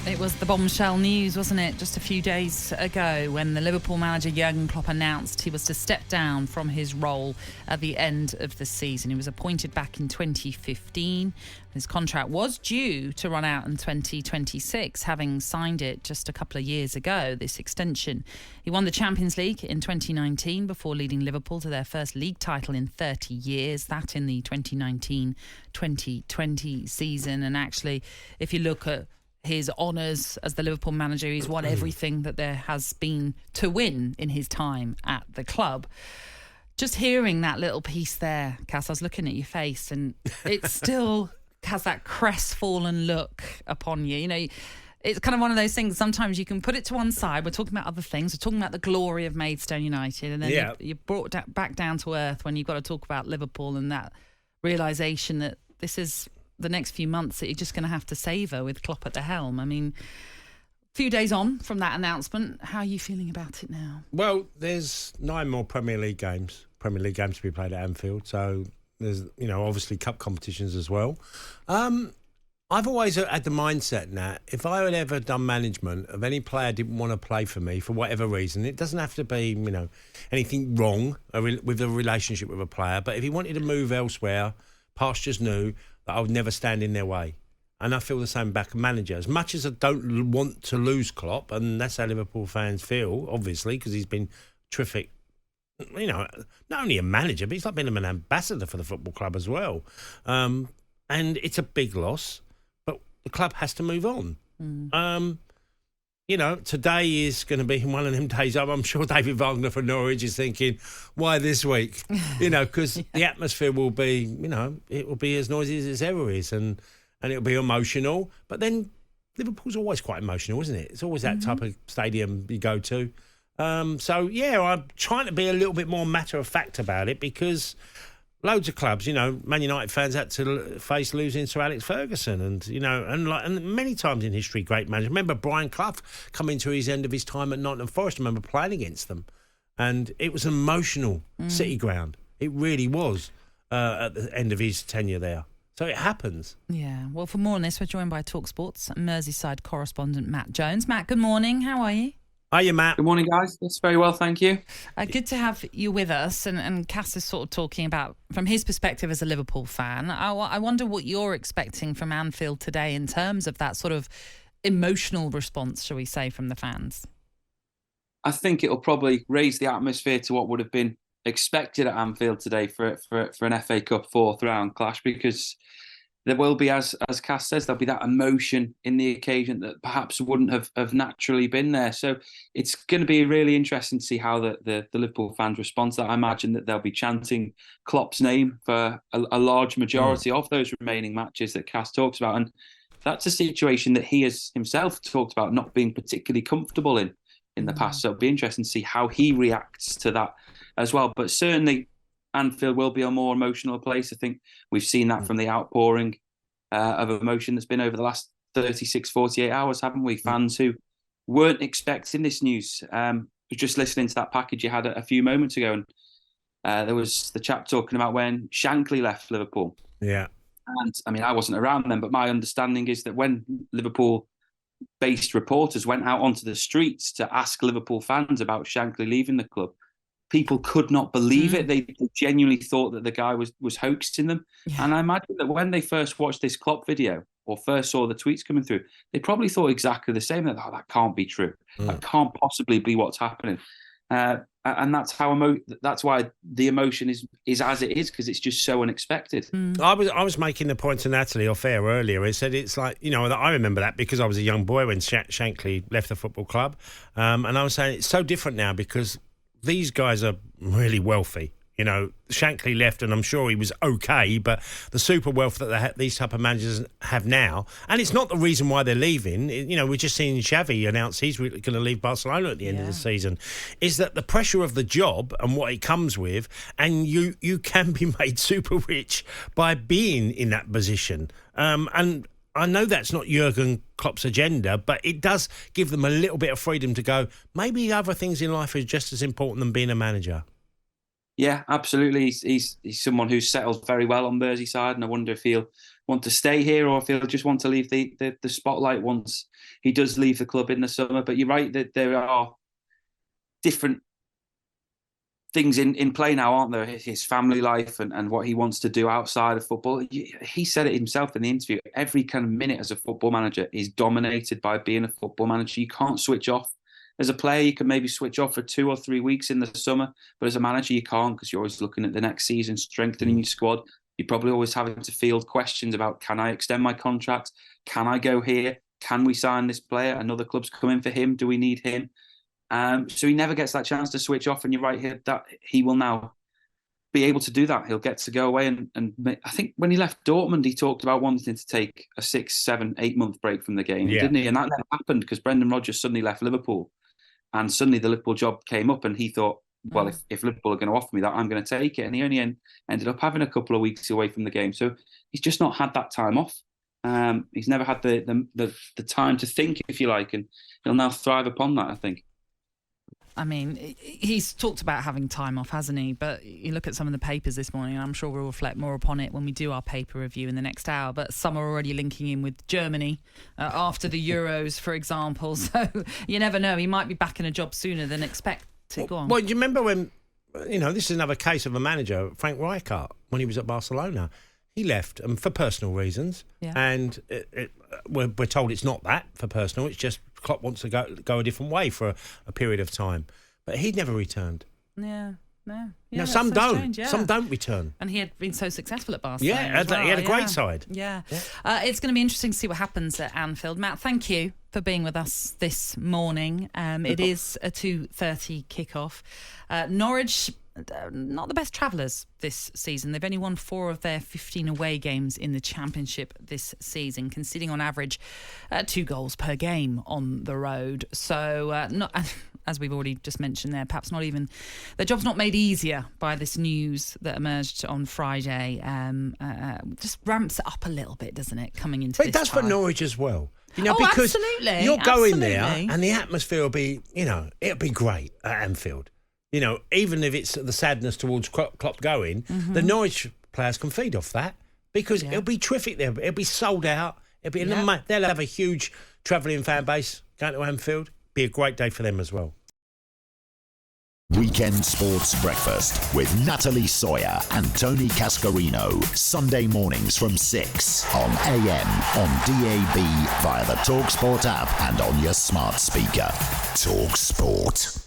It was the bombshell news, wasn't it, just a few days ago when the Liverpool manager Jurgen Klopp announced he was to step down from his role at the end of the season. He was appointed back in 2015. His contract was due to run out in 2026, having signed it just a couple of years ago, this extension. He won the Champions League in 2019 before leading Liverpool to their first league title in 30 years, that in the 2019-2020 season. And actually, if you look at his honours as the Liverpool manager, he's won everything that there has been to win in his time at the club. Just hearing that little piece there, Cass, I was looking at your face and it still has that crestfallen look upon you. You know, it's kind of one of those things, sometimes you can put it to one side. We're talking about other things. We're talking about the glory of Maidstone United. And then you're brought back down to earth when you've got to talk about Liverpool and that realisation that this is the next few months that you're just going to have to savour with Klopp at the helm. I mean, a few days on from that announcement, how are you feeling about it now? Well, there's 9 more Premier League games to be played at Anfield. So there's, obviously cup competitions as well. I've always had the mindset, Nat, if I had ever done management of any player didn't want to play for me for whatever reason, it doesn't have to be, anything wrong with the relationship with a player, but if he wanted to move elsewhere, pastures new, that I would never stand in their way. And I feel the same back of manager. As much as I don't want to lose Klopp, and that's how Liverpool fans feel, obviously, because he's been terrific, not only a manager, but he's like been an ambassador for the football club as well. And it's a big loss, but the club has to move on. Today is going to be one of them days. I'm sure David Wagner for Norwich is thinking, why this week? Because the atmosphere will be, it will be as noisy as it ever is, and it'll be emotional. But then Liverpool's always quite emotional, isn't it? It's always that type of stadium you go to. I'm trying to be a little bit more matter of fact about it because loads of clubs, Man United fans had to face losing Sir Alex Ferguson and many times in history, great managers. Remember Brian Clough coming to his end of his time at Nottingham Forest. I remember playing against them. And it was an emotional City ground. It really was at the end of his tenure there. So it happens. Yeah. Well, for more on this, we're joined by talkSPORT's Merseyside correspondent Matt Jones. Matt, good morning. How are you? Hiya, Matt. Good morning, guys. That's very well, thank you. Good to have you with us. And Cass is sort of talking about, from his perspective as a Liverpool fan, I wonder what you're expecting from Anfield today in terms of that sort of emotional response, shall we say, from the fans. I think it'll probably raise the atmosphere to what would have been expected at Anfield today for an FA Cup fourth round clash, because there will be, as Cass says, there'll be that emotion in the occasion that perhaps wouldn't have naturally been there. So it's going to be really interesting to see how the Liverpool fans respond to that. I imagine that they'll be chanting Klopp's name for a large majority of those remaining matches that Cass talks about. And that's a situation that he has himself talked about not being particularly comfortable in the past. So it'll be interesting to see how he reacts to that as well. But certainly Anfield will be a more emotional place. I think we've seen that from the outpouring of emotion that's been over the last 36, 48 hours, haven't we? Fans who weren't expecting this news. Just listening to that package you had a few moments ago, and there was the chap talking about when Shankly left Liverpool. Yeah. And I mean, I wasn't around then, but my understanding is that when Liverpool-based reporters went out onto the streets to ask Liverpool fans about Shankly leaving the club, people could not believe it. They genuinely thought that the guy was hoaxing them. Yeah. And I imagine that when they first watched this Klopp video or first saw the tweets coming through, they probably thought exactly the same. That that can't be true. That can't possibly be what's happening. And that's why the emotion is as it is, because it's just so unexpected. I was making the point to Natalie off air earlier. It said it's like, I remember that because I was a young boy when Shankly left the football club. And I was saying it's so different now because these guys are really wealthy. Shankly left and I'm sure he was okay, but the super wealth that these type of managers have now, and it's not the reason why they're leaving. We're just seeing Xavi announce he's going to leave Barcelona at the end of the season, is that the pressure of the job and what it comes with, and you can be made super rich by being in that position. And I know that's not Jurgen Klopp's agenda, but it does give them a little bit of freedom to go, maybe other things in life are just as important than being a manager. Yeah, absolutely. He's someone who's settled very well on Merseyside, and I wonder if he'll want to stay here or if he'll just want to leave the spotlight once he does leave the club in the summer. But you're right that there are different things in play now, aren't there? His family life and what he wants to do outside of football. He said it himself in the interview. Every kind of minute as a football manager is dominated by being a football manager. You can't switch off. As a player, you can maybe switch off for 2 or 3 weeks in the summer, but as a manager, you can't, because you're always looking at the next season, strengthening your squad. You're probably always having to field questions about, can I extend my contract? Can I go here? Can we sign this player? Another club's coming for him. Do we need him? So he never gets that chance to switch off. And you're right here that he will now be able to do that. He'll get to go away. And I think when he left Dortmund, he talked about wanting to take a 6, 7, 8 month break from the game, didn't he? And that never happened because Brendan Rodgers suddenly left Liverpool. And suddenly the Liverpool job came up and he thought, well, if Liverpool are going to offer me that, I'm going to take it. And he only ended up having a couple of weeks away from the game. So he's just not had that time off. He's never had the time to think, if you like, and he'll now thrive upon that, I think. I mean, he's talked about having time off, hasn't he? But you look at some of the papers this morning, and I'm sure we'll reflect more upon it when we do our paper review in the next hour. But some are already linking in with Germany after the Euros, for example. So you never know. He might be back in a job sooner than expected. Go on. Well, do you remember when, this is another case of a manager, Frank Rijkaard, when he was at Barcelona. He left for personal reasons. Yeah. And we're told it's not that for personal. It's just Klopp wants to go a different way for a period of time. But he never returned. Yeah, no. Yeah, now, some so don't. Strange, yeah. Some don't return. And he had been so successful at Barcelona. Yeah, he had a great side. Yeah. It's going to be interesting to see what happens at Anfield. Matt, thank you for being with us this morning. It is a 2:30 kickoff. Norwich, not the best travellers this season. They've only won 4 of their 15 away games in the Championship this season, conceding on average 2 goals per game on the road. So, not, as we've already just mentioned there, perhaps not even... Their job's not made easier by this news that emerged on Friday. Just ramps it up a little bit, doesn't it, coming into this But it does for Norwich as well. Because absolutely. You're going there and the atmosphere will be, it'll be great at Anfield. Even if it's the sadness towards Klopp going, the Norwich players can feed off that because it'll be terrific there. It'll be sold out. They'll have a huge travelling fan base going to Anfield. Be a great day for them as well. Weekend Sports Breakfast with Natalie Sawyer and Tony Cascarino. Sunday mornings from 6 on AM, on DAB, via the talkSPORT app and on your smart speaker. talkSPORT.